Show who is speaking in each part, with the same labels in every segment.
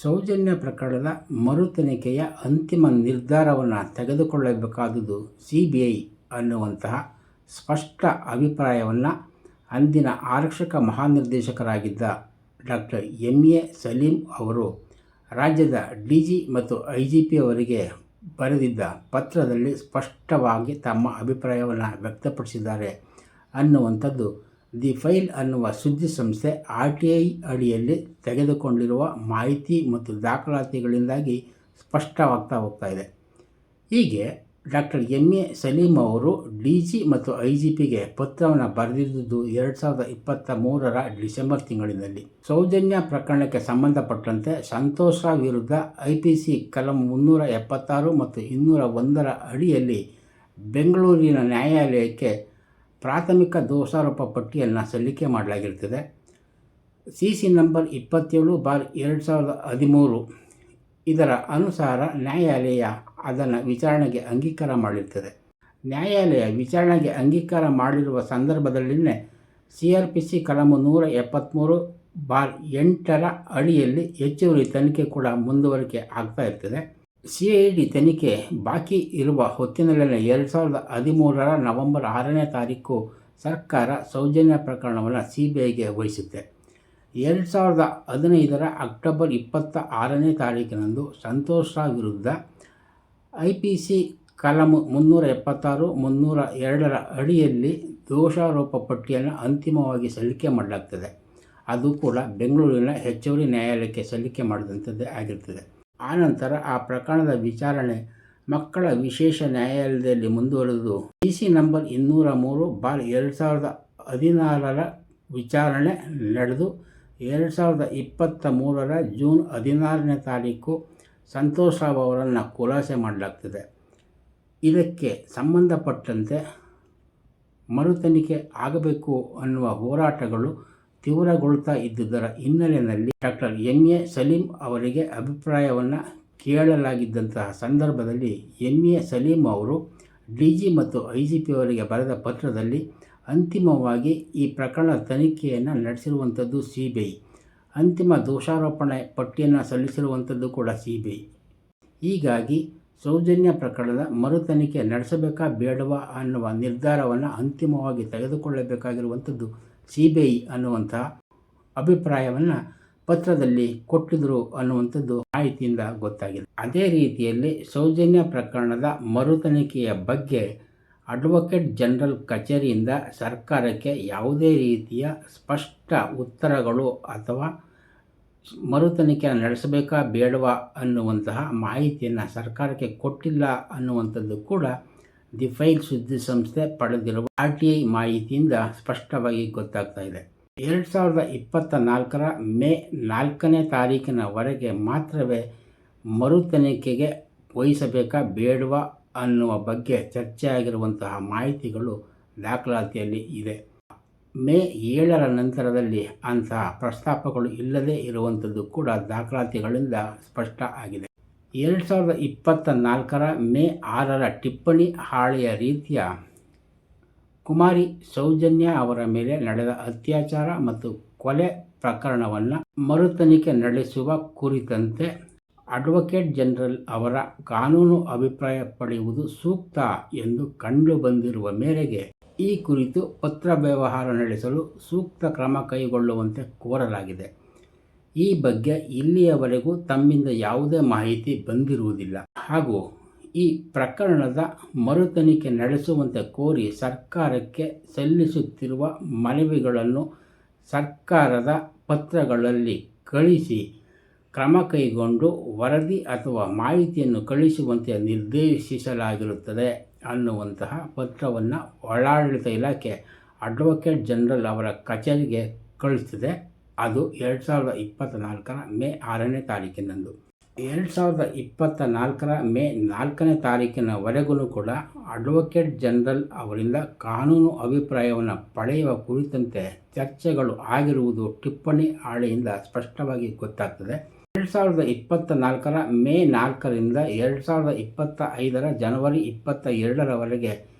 Speaker 1: ಸೌಜನ್ಯ ಪ್ರಕರಣದ ಮರು ತನಿಖೆಯ ಅಂತಿಮ ನಿರ್ಧಾರವನ್ನು ತೆಗೆದುಕೊಳ್ಳಬೇಕಾದುದು CBI ಅನ್ನುವಂತಹ ಸ್ಪಷ್ಟ ಅಭಿಪ್ರಾಯವನ್ನು ಅಂದಿನ ಆರಕ್ಷಕ ಮಹಾನಿರ್ದೇಶಕರಾಗಿದ್ದ ಡಾಕ್ಟರ್ MA ಸಲೀಂ ಅವರು ರಾಜ್ಯದ DG ಮತ್ತು IGP ಅವರಿಗೆ ಬರೆದಿದ್ದ ಪತ್ರದಲ್ಲಿ ಸ್ಪಷ್ಟವಾಗಿ ತಮ್ಮ ಅಭಿಪ್ರಾಯವನ್ನು ವ್ಯಕ್ತಪಡಿಸಿದ್ದಾರೆ ಅನ್ನುವಂಥದ್ದು ದಿ ಫೈಲ್ ಅನ್ನುವ ಸುದ್ದಿ ಸಂಸ್ಥೆ RTI ಅಡಿಯಲ್ಲಿ ತೆಗೆದುಕೊಂಡಿರುವ ಮಾಹಿತಿ ಮತ್ತು ದಾಖಲಾತಿಗಳಿಂದಾಗಿ ಸ್ಪಷ್ಟವಾಗ್ತಾ ಹೋಗ್ತಾ ಇದೆ. ಹೀಗೆ ಡಾಕ್ಟರ್ MA ಸಲೀಂ ಅವರು DG ಮತ್ತು IGPಗೆ ಪತ್ರವನ್ನು ಬರೆದಿದ್ದುದು 2023ರ ಡಿಸೆಂಬರ್ ತಿಂಗಳಿನಲ್ಲಿ. ಸೌಜನ್ಯ ಪ್ರಕರಣಕ್ಕೆ ಸಂಬಂಧಪಟ್ಟಂತೆ ಸಂತೋಷ್ ರಾವ್ ವಿರುದ್ಧ IPC ಕಲಂ 376 ಮತ್ತು 201ರ ಅಡಿಯಲ್ಲಿ ಬೆಂಗಳೂರಿನ ನ್ಯಾಯಾಲಯಕ್ಕೆ ಪ್ರಾಥಮಿಕ ದೋಷಾರೋಪ ಪಟ್ಟಿಯನ್ನು ಸಲ್ಲಿಕೆ ಮಾಡಲಾಗಿರ್ತದೆ. CC ನಂಬರ್ 27/2013 ಇದರ ಅನುಸಾರ ನ್ಯಾಯಾಲಯ ಅದನ್ನು ವಿಚಾರಣೆಗೆ ಅಂಗೀಕಾರ ಮಾಡಿರ್ತದೆ. ನ್ಯಾಯಾಲಯ ವಿಚಾರಣೆಗೆ ಅಂಗೀಕಾರ ಮಾಡಿರುವ ಸಂದರ್ಭದಲ್ಲಿನೇ CRPC ಕಲಂ 173/8ರ ಅಡಿಯಲ್ಲಿ ಹೆಚ್ಚುವರಿ ತನಿಖೆ ಕೂಡ ಮುಂದುವರಿಕೆ ಆಗ್ತಾ ಇರ್ತದೆ. CID ತನಿಖೆ ಬಾಕಿ ಇರುವ ಹೊತ್ತಿನಲ್ಲೇ 2013ರ ನವೆಂಬರ್ 6ನೇ ತಾರೀಕು ಸರ್ಕಾರ ಸೌಜನ್ಯ ಪ್ರಕರಣವನ್ನು CBIಗೆ ವಹಿಸುತ್ತೆ. 2015ರ ಅಕ್ಟೋಬರ್ 26ನೇ ತಾರೀಕಿನಂದು ಸಂತೋಷ್ ರಾವ್ ವಿರುದ್ಧ IPC ಕಲಂ 376, 302ರ ಅಡಿಯಲ್ಲಿ ದೋಷಾರೋಪ ಪಟ್ಟಿಯನ್ನು ಅಂತಿಮವಾಗಿ ಸಲ್ಲಿಕೆ ಮಾಡಲಾಗ್ತದೆ. ಅದು ಕೂಡ ಬೆಂಗಳೂರಿನ ಹೆಚ್ಚುವರಿ ನ್ಯಾಯಾಲಯಕ್ಕೆ ಸಲ್ಲಿಕೆ ಮಾಡಿದಂಥದ್ದೇ ಆಗಿರ್ತದೆ. ಆನಂತರ ಆ ಪ್ರಕರಣದ ವಿಚಾರಣೆ ಮಕ್ಕಳ ವಿಶೇಷ ನ್ಯಾಯಾಲಯದಲ್ಲಿ ಮುಂದುವರೆದು CC ನಂಬರ್ 203/2014ರ ವಿಚಾರಣೆ ನಡೆದು 2023ರ ಜೂನ್ 16ನೇ ತಾರೀಕು ಸಂತೋಷ್ ರಾವ್ ಅವರನ್ನು ಖುಲಾಸೆ ಮಾಡಲಾಗ್ತದೆ. ಇದಕ್ಕೆ ಸಂಬಂಧಪಟ್ಟಂತೆ ಮರು ತನಿಖೆ ಆಗಬೇಕು ಅನ್ನುವ ಹೋರಾಟಗಳು ತೀವ್ರಗೊಳ್ತಾ ಇದ್ದುದರ ಹಿನ್ನೆಲೆಯಲ್ಲಿ ಡಾಕ್ಟರ್ MA ಸಲೀಂ ಅವರಿಗೆ ಅಭಿಪ್ರಾಯವನ್ನು ಕೇಳಲಾಗಿದ್ದಂತಹ ಸಂದರ್ಭದಲ್ಲಿ MA ಸಲೀಂ ಅವರು DG ಮತ್ತು IGP ಅವರಿಗೆ ಬರೆದ ಪತ್ರದಲ್ಲಿ ಅಂತಿಮವಾಗಿ ಈ ಪ್ರಕರಣದ ತನಿಖೆಯನ್ನು ನಡೆಸಿರುವಂಥದ್ದು CBI, ಅಂತಿಮ ದೋಷಾರೋಪಣೆ ಪಟ್ಟಿಯನ್ನು ಸಲ್ಲಿಸಿರುವಂಥದ್ದು ಕೂಡ CBI. ಹೀಗಾಗಿ ಸೌಜನ್ಯ ಪ್ರಕರಣದ ಮರು ತನಿಖೆ ನಡೆಸಬೇಕಾ ಬೇಡವಾ ಅನ್ನುವ ನಿರ್ಧಾರವನ್ನು ಅಂತಿಮವಾಗಿ ತೆಗೆದುಕೊಳ್ಳಬೇಕಾಗಿರುವಂಥದ್ದು CBI ಅನ್ನುವಂತಹ ಅಭಿಪ್ರಾಯವನ್ನು ಪತ್ರದಲ್ಲಿ ಕೊಟ್ಟಿದ್ದರು ಅನ್ನುವಂಥದ್ದು ಮಾಹಿತಿಯಿಂದ ಗೊತ್ತಾಗಿದೆ. ಅದೇ ರೀತಿಯಲ್ಲಿ ಸೌಜನ್ಯ ಪ್ರಕರಣದ ಮರು ತನಿಖೆಯ ಬಗ್ಗೆ ಅಡ್ವೊಕೇಟ್ ಜನರಲ್ ಕಚೇರಿಯಿಂದ ಸರ್ಕಾರಕ್ಕೆ ಯಾವುದೇ ರೀತಿಯ ಸ್ಪಷ್ಟ ಉತ್ತರಗಳು ಅಥವಾ ಮರು ತನಿಖೆಯನ್ನು ನಡೆಸಬೇಕಾ ಬೇಡವಾ ಅನ್ನುವಂತಹ ಮಾಹಿತಿಯನ್ನು ಸರ್ಕಾರಕ್ಕೆ ಕೊಟ್ಟಿಲ್ಲ ಅನ್ನುವಂಥದ್ದು ಕೂಡ ದಿ ಫೈಲ್ ಸುದ್ದಿ ಸಂಸ್ಥೆ ಪಡೆದಿರುವ RTI ಮಾಹಿತಿಯಿಂದ ಸ್ಪಷ್ಟವಾಗಿ ಗೊತ್ತಾಗ್ತಾ ಇದೆ. 2024ರ ಮೇ 4ನೇ ತಾರೀಕಿನವರೆಗೆ ಮಾತ್ರವೇ ಮರು ತನಿಖೆಗೆ ವಹಿಸಬೇಕಾ ಬೇಡವಾ ಅನ್ನುವ ಬಗ್ಗೆ ಚರ್ಚೆ ಆಗಿರುವಂತಹ ಮಾಹಿತಿಗಳು ದಾಖಲಾತಿಯಲ್ಲಿ ಇದೆ. ಮೇ 7ರ ನಂತರದಲ್ಲಿ ಅಂತಹ ಪ್ರಸ್ತಾಪಗಳು ಇಲ್ಲದೇ ಇರುವಂಥದ್ದು ಕೂಡ ದಾಖಲಾತಿಗಳಿಂದ ಸ್ಪಷ್ಟ ಆಗಿದೆ. 2024ರ ಮೇ 6ರ ಟಿಪ್ಪಣಿ ಹಾಳೆಯ ರೀತಿಯ ಕುಮಾರಿ ಸೌಜನ್ಯ ಅವರ ಮೇಲೆ ನಡೆದ ಅತ್ಯಾಚಾರ ಮತ್ತು ಕೊಲೆ ಪ್ರಕರಣವನ್ನು ಮರು ತನಿಖೆ ನಡೆಸುವ ಕುರಿತಂತೆ ಅಡ್ವೊಕೇಟ್ ಜನರಲ್ ಅವರ ಕಾನೂನು ಅಭಿಪ್ರಾಯ ಪಡೆಯುವುದು ಸೂಕ್ತ ಎಂದು ಕಂಡುಬಂದಿರುವ ಮೇರೆಗೆ ಈ ಕುರಿತು ಪತ್ರ ವ್ಯವಹಾರ ನಡೆಸಲು ಸೂಕ್ತ ಕ್ರಮ ಕೈಗೊಳ್ಳುವಂತೆ ಕೋರಲಾಗಿದೆ. ಈ ಬಗ್ಗೆ ಇಲ್ಲಿಯವರೆಗೂ ತಮ್ಮಿಂದ ಯಾವುದೇ ಮಾಹಿತಿ ಬಂದಿರುವುದಿಲ್ಲ ಹಾಗೂ ಈ ಪ್ರಕರಣದ ಮರು ತನಿಖೆ ನಡೆಸುವಂತೆ ಕೋರಿ ಸರ್ಕಾರಕ್ಕೆ ಸಲ್ಲಿಸುತ್ತಿರುವ ಮನವಿಗಳನ್ನು ಸರ್ಕಾರದ ಪತ್ರಗಳಲ್ಲಿ ಕಳಿಸಿ ಕ್ರಮ ಕೈಗೊಂಡು ವರದಿ ಅಥವಾ ಮಾಹಿತಿಯನ್ನು ಕಳಿಸುವಂತೆ ನಿರ್ದೇಶಿಸಲಾಗಿರುತ್ತದೆ ಅನ್ನುವಂತಹ ಪತ್ರವನ್ನು ಒಳಾಡಳಿತ ಇಲಾಖೆ ಅಡ್ವೊಕೇಟ್ ಜನರಲ್ ಅವರ ಕಚೇರಿಗೆ ಕಳಿಸಿದೆ. ಅದು 2024ರ ಮೇ 6ನೇ ತಾರೀಕಿನಂದು. 2024ರ ಮೇ 4ನೇ ತಾರೀಕಿನವರೆಗೂ ಕೂಡ ಅಡ್ವೊಕೇಟ್ ಜನರಲ್ ಅವರಿಂದ ಕಾನೂನು ಅಭಿಪ್ರಾಯವನ್ನು ಪಡೆಯುವ ಕುರಿತಂತೆ ಚರ್ಚೆಗಳು ಆಗಿರುವುದು ಟಿಪ್ಪಣಿ ಹಾಳೆಯಿಂದ ಸ್ಪಷ್ಟವಾಗಿ ಗೊತ್ತಾಗ್ತದೆ. 2024ರ ಮೇ 4ರಿಂದ 2025ರ ಜನವರಿ 22ರವರೆಗೆ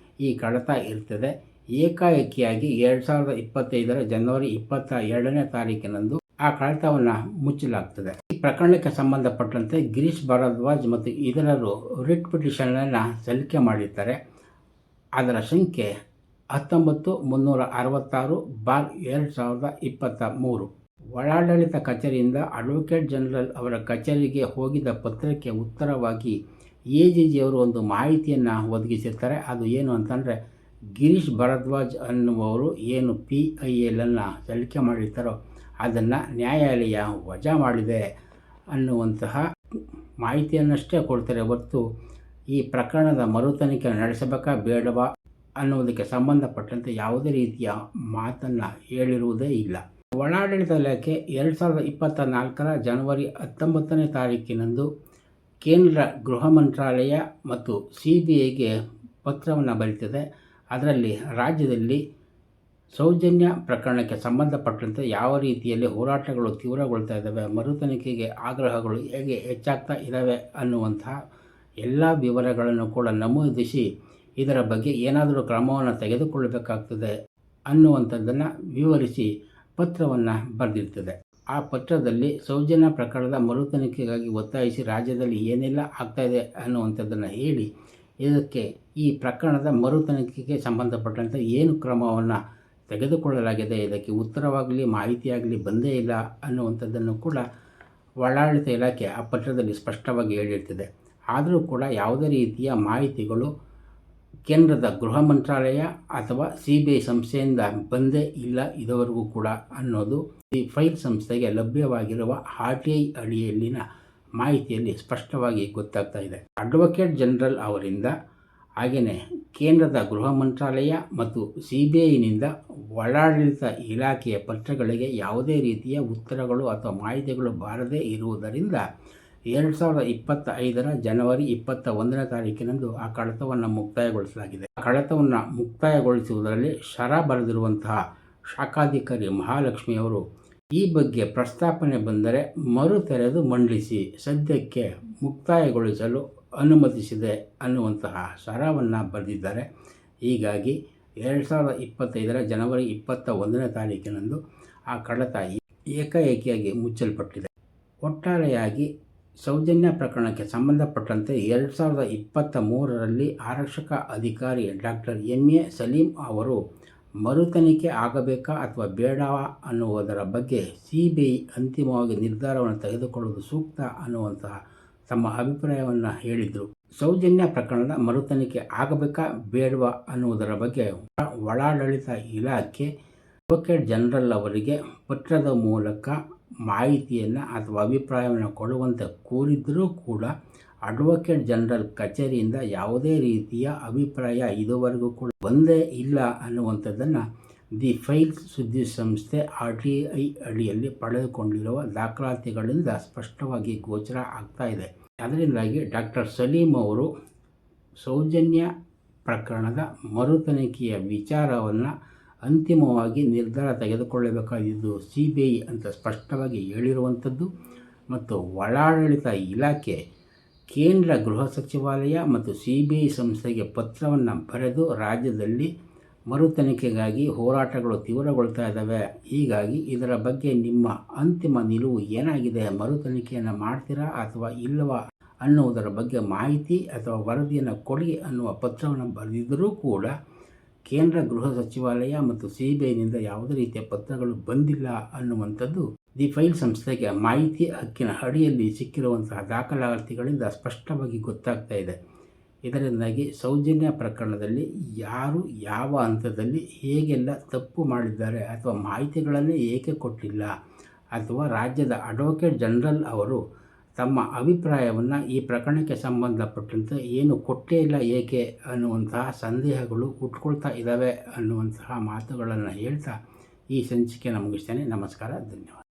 Speaker 1: ಈ ಕಡತ ಇರ್ತದೆ. ಏಕಾಏಕಿಯಾಗಿ 2025ರ ಜನವರಿ 22ನೇ ತಾರೀಕಿನಂದು ಆ ಕಡತವನ್ನು ಮುಚ್ಚಲಾಗ್ತದೆ. ಈ ಪ್ರಕರಣಕ್ಕೆ ಸಂಬಂಧಪಟ್ಟಂತೆ ಗಿರೀಶ್ ಭಾರದ್ವಾಜ್ ಮತ್ತು ಇತರರು ರಿಟ್ ಪಿಟಿಷನನ್ನು ಸಲ್ಲಿಕೆ ಮಾಡಿದ್ದಾರೆ. ಅದರ ಸಂಖ್ಯೆ 19-366/2023. ಒಳಾಡಳಿತ ಕಚೇರಿಯಿಂದ ಅಡ್ವೊಕೇಟ್ ಜನರಲ್ ಅವರ ಕಚೇರಿಗೆ ಹೋಗಿದ್ದ ಪತ್ರಕ್ಕೆ ಉತ್ತರವಾಗಿ ಎಜಿಜಿಯವರು ಒಂದು ಮಾಹಿತಿಯನ್ನು ಒದಗಿಸಿರ್ತಾರೆ. ಅದು ಏನು ಅಂತಂದರೆ, ಗಿರೀಶ್ ಭಾರದ್ವಾಜ್ ಅನ್ನುವರು ಏನು PILನ್ನು ಸಲ್ಲಿಕೆ ಮಾಡಿರ್ತಾರೋ ಅದನ್ನು ನ್ಯಾಯಾಲಯ ವಜಾ ಮಾಡಿದೆ ಅನ್ನುವಂತಹ ಮಾಹಿತಿಯನ್ನಷ್ಟೇ ಕೊಡ್ತಾರೆ ಹೊರತು ಈ ಪ್ರಕರಣದ ಮರುತನಿಖೆ ನಡೆಸಬೇಕಾ ಬೇಡವಾ ಅನ್ನುವುದಕ್ಕೆ ಸಂಬಂಧಪಟ್ಟಂತೆ ಯಾವುದೇ ರೀತಿಯ ಮಾತನ್ನು ಹೇಳಿರುವುದೇ ಇಲ್ಲ. ಒಳಾಡಳಿತ ಇಲಾಖೆ 2024 ಜನವರಿ 19ನೇ ತಾರೀಕಿನಂದು ಕೇಂದ್ರ ಗೃಹ ಮಂತ್ರಾಲಯ ಮತ್ತು CBIಗೆ ಪತ್ರವನ್ನು ಬರೀತಿದೆ. ಅದರಲ್ಲಿ ರಾಜ್ಯದಲ್ಲಿ ಸೌಜನ್ಯ ಪ್ರಕರಣಕ್ಕೆ ಸಂಬಂಧಪಟ್ಟಂತೆ ಯಾವ ರೀತಿಯಲ್ಲಿ ಹೋರಾಟಗಳು ತೀವ್ರಗೊಳ್ತಾ ಇದ್ದಾವೆ, ಮರುತನಿಖೆಗೆ ಆಗ್ರಹಗಳು ಹೇಗೆ ಹೆಚ್ಚಾಗ್ತಾ ಇದ್ದಾವೆ ಅನ್ನುವಂತಹ ಎಲ್ಲ ವಿವರಗಳನ್ನು ಕೂಡ ನಮೂದಿಸಿ ಇದರ ಬಗ್ಗೆ ಏನಾದರೂ ಕ್ರಮವನ್ನು ತೆಗೆದುಕೊಳ್ಳಬೇಕಾಗ್ತದೆ ಅನ್ನುವಂಥದ್ದನ್ನು ವಿವರಿಸಿ ಪತ್ರವನ್ನು ಬರೆದಿರ್ತದೆ. ಆ ಪತ್ರದಲ್ಲಿ ಸೌಜನ್ಯ ಪ್ರಕರಣದ ಮರುತನಿಖೆಗಾಗಿ ಒತ್ತಾಯಿಸಿ ರಾಜ್ಯದಲ್ಲಿ ಏನೆಲ್ಲ ಆಗ್ತಾಯಿದೆ ಅನ್ನುವಂಥದ್ದನ್ನು ಹೇಳಿ ಇದಕ್ಕೆ ಈ ಪ್ರಕರಣದ ಮರುತನಿಖೆಗೆ ಸಂಬಂಧಪಟ್ಟಂತೆ ಏನು ಕ್ರಮವನ್ನು ತೆಗೆದುಕೊಳ್ಳಲಾಗಿದೆ, ಇದಕ್ಕೆ ಉತ್ತರವಾಗಲಿ ಮಾಹಿತಿಯಾಗಲಿ ಬಂದೇ ಇಲ್ಲ ಅನ್ನುವಂಥದ್ದನ್ನು ಕೂಡ ಒಳಾಡಳಿತ ಇಲಾಖೆ ಆ ಪತ್ರದಲ್ಲಿ ಸ್ಪಷ್ಟವಾಗಿ ಹೇಳಿರ್ತದೆ. ಆದರೂ ಕೂಡ ಯಾವುದೇ ರೀತಿಯ ಮಾಹಿತಿಗಳು ಕೇಂದ್ರದ ಗೃಹ ಮಂತ್ರಾಲಯ ಅಥವಾ CBI ಸಂಸ್ಥೆಯಿಂದ ಬಂದೇ ಇಲ್ಲ ಇದುವರೆಗೂ ಕೂಡ ಅನ್ನೋದು ಈ ಫೈಲ್ ಸಂಸ್ಥೆಗೆ ಲಭ್ಯವಾಗಿರುವ RTI ಅಡಿಯಲ್ಲಿನ ಮಾಹಿತಿಯಲ್ಲಿ ಸ್ಪಷ್ಟವಾಗಿ ಗೊತ್ತಾಗ್ತಾ ಇದೆ. ಅಡ್ವೊಕೇಟ್ ಜನರಲ್ ಅವರಿಂದ ಹಾಗೆಯೇ ಕೇಂದ್ರದ ಗೃಹ ಮಂತ್ರಾಲಯ ಮತ್ತು CBIನಿಂದ ಒಳಾಡಳಿತ ಇಲಾಖೆಯ ಪತ್ರಗಳಿಗೆ ಯಾವುದೇ ರೀತಿಯ ಉತ್ತರಗಳು ಅಥವಾ ಮಾಹಿತಿಗಳು ಬಾರದೇ ಇರುವುದರಿಂದ 2025 ಜನವರಿ 21ನೇ ತಾರೀಕಿನಂದು ಆ ಕಡತವನ್ನು ಮುಕ್ತಾಯಗೊಳಿಸಲಾಗಿದೆ. ಆ ಕಡತವನ್ನು ಮುಕ್ತಾಯಗೊಳಿಸುವುದರಲ್ಲಿ ಶರ ಬರೆದಿರುವಂತಹ ಶಾಖಾಧಿಕಾರಿ ಮಹಾಲಕ್ಷ್ಮಿಯವರು ಈ ಬಗ್ಗೆ ಪ್ರಸ್ತಾಪನೆ ಬಂದರೆ ಮರು ತೆರೆದು ಮಂಡಿಸಿ ಸದ್ಯಕ್ಕೆ ಮುಕ್ತಾಯಗೊಳಿಸಲು ಅನುಮತಿಸಿದೆ ಅನ್ನುವಂತಹ ಶರವನ್ನು ಬರೆದಿದ್ದಾರೆ. ಹೀಗಾಗಿ 2025 ಜನವರಿ 21ನೇ ತಾರೀಕಿನಂದು ಆ ಕಡತ ಏಕಾಏಕಿಯಾಗಿ ಮುಚ್ಚಲ್ಪಟ್ಟಿದೆ. ಒಟ್ಟಾರೆಯಾಗಿ ಸೌಜನ್ಯ ಪ್ರಕರಣಕ್ಕೆ ಸಂಬಂಧಪಟ್ಟಂತೆ 2023ರಲ್ಲಿ ಆರಕ್ಷಕ ಅಧಿಕಾರಿ ಡಾಕ್ಟರ್ MA ಸಲೀಂ ಅವರು ಮರುತನಿಖೆ ಆಗಬೇಕಾ ಅಥವಾ ಬೇಡವಾ ಅನ್ನುವುದರ ಬಗ್ಗೆ CBI ಅಂತಿಮವಾಗಿ ನಿರ್ಧಾರವನ್ನು ತೆಗೆದುಕೊಳ್ಳುವುದು ಸೂಕ್ತ ಅನ್ನುವಂತಹ ತಮ್ಮ ಅಭಿಪ್ರಾಯವನ್ನು ಹೇಳಿದರು. ಸೌಜನ್ಯ ಪ್ರಕರಣದ ಮರುತನಿಖೆ ಆಗಬೇಕಾ ಬೇಡವಾ ಅನ್ನುವುದರ ಬಗ್ಗೆ ಒಳಾಡಳಿತ ಇಲಾಖೆ ಅಡ್ವೊಕೇಟ್ ಜನರಲ್ ಅವರಿಗೆ ಪತ್ರದ ಮೂಲಕ ಮಾಹಿತಿಯನ್ನು ಅಥವಾ ಅಭಿಪ್ರಾಯವನ್ನು ಕೊಡುವಂತೆ ಕೋರಿದ್ದರೂ ಕೂಡ ಅಡ್ವೊಕೇಟ್ ಜನರಲ್ ಕಚೇರಿಯಿಂದ ಯಾವುದೇ ರೀತಿಯ ಅಭಿಪ್ರಾಯ ಇದುವರೆಗೂ ಕೂಡ ಬಂದೇ ಇಲ್ಲ ಅನ್ನುವಂಥದ್ದನ್ನು ದಿ ಫೈಲ್ಸ್ ಸುದ್ದಿ ಸಂಸ್ಥೆ RTI ಅಡಿಯಲ್ಲಿ ಪಡೆದುಕೊಂಡಿರುವ ದಾಖಲಾತಿಗಳಿಂದ ಸ್ಪಷ್ಟವಾಗಿ ಗೋಚರ ಆಗ್ತಾ ಇದೆ. ಅದರಿಂದಾಗಿ ಡಾಕ್ಟರ್ ಸಲೀಂ ಅವರು ಸೌಜನ್ಯ ಪ್ರಕರಣದ ಮರುತನಿಖೆಯ ವಿಚಾರವನ್ನು ಅಂತಿಮವಾಗಿ ನಿರ್ಧಾರ ತೆಗೆದುಕೊಳ್ಳಬೇಕಾಗಿದ್ದು CBI ಅಂತ ಸ್ಪಷ್ಟವಾಗಿ ಹೇಳಿರುವಂಥದ್ದು ಮತ್ತು ಒಳಾಡಳಿತ ಇಲಾಖೆ ಕೇಂದ್ರ ಗೃಹ ಸಚಿವಾಲಯ ಮತ್ತು CBI ಸಂಸ್ಥೆಗೆ ಪತ್ರವನ್ನು ಬರೆದು ರಾಜ್ಯದಲ್ಲಿ ಮರುತನಿಖೆಗಾಗಿ ಹೋರಾಟಗಳು ತೀವ್ರಗೊಳ್ತಾ ಇದ್ದಾವೆ, ಹೀಗಾಗಿ ಇದರ ಬಗ್ಗೆ ನಿಮ್ಮ ಅಂತಿಮ ನಿಲುವು ಏನಾಗಿದೆ, ಮರುತನಿಖೆಯನ್ನು ಮಾಡ್ತೀರಾ ಅಥವಾ ಇಲ್ಲವಾ ಅನ್ನುವುದರ ಬಗ್ಗೆ ಮಾಹಿತಿ ಅಥವಾ ವರದಿಯನ್ನು ಕೊಡಿ ಅನ್ನುವ ಪತ್ರವನ್ನು ಬರೆದಿದ್ದರೂ ಕೂಡ ಕೇಂದ್ರ ಗೃಹ ಸಚಿವಾಲಯ ಮತ್ತು CBIನಿಂದ ಯಾವುದೇ ರೀತಿಯ ಪತ್ರಗಳು ಬಂದಿಲ್ಲ ಅನ್ನುವಂಥದ್ದು ದಿ ಫೈಲ್ ಸಂಸ್ಥೆಗೆ ಮಾಹಿತಿ ಹಕ್ಕಿನ ಅಡಿಯಲ್ಲಿ ಸಿಕ್ಕಿರುವಂತಹ ದಾಖಲಾತಿಗಳಿಂದ ಸ್ಪಷ್ಟವಾಗಿ ಗೊತ್ತಾಗ್ತಾ ಇದೆ. ಇದರಿಂದಾಗಿ ಸೌಜನ್ಯ ಪ್ರಕರಣದಲ್ಲಿ ಯಾರು ಯಾವ ಹಂತದಲ್ಲಿ ಹೇಗೆಲ್ಲ ತಪ್ಪು ಮಾಡಿದ್ದಾರೆ ಅಥವಾ ಮಾಹಿತಿಗಳನ್ನೇ ಏಕೆ ಕೊಟ್ಟಿಲ್ಲ ಅಥವಾ ರಾಜ್ಯದ ಅಡ್ವೊಕೇಟ್ ಜನರಲ್ ಅವರು ತಮ್ಮ ಅಭಿಪ್ರಾಯವನ್ನು ಈ ಪ್ರಕರಣಕ್ಕೆ ಸಂಬಂಧಪಟ್ಟಂತೆ ಏನು ಕೊಟ್ಟೇ ಇಲ್ಲ ಏಕೆ ಅನ್ನುವಂತಹ ಸಂದೇಹಗಳು ಹುಟ್ಕೊಳ್ತಾ ಇದ್ದಾವೆ ಅನ್ನುವಂತಹ ಮಾತುಗಳನ್ನು ಹೇಳ್ತಾ ಈ ಸಂಚಿಕೆಯನ್ನು ಮುಗಿಸ್ತೇನೆ. ನಮಸ್ಕಾರ, ಧನ್ಯವಾದ.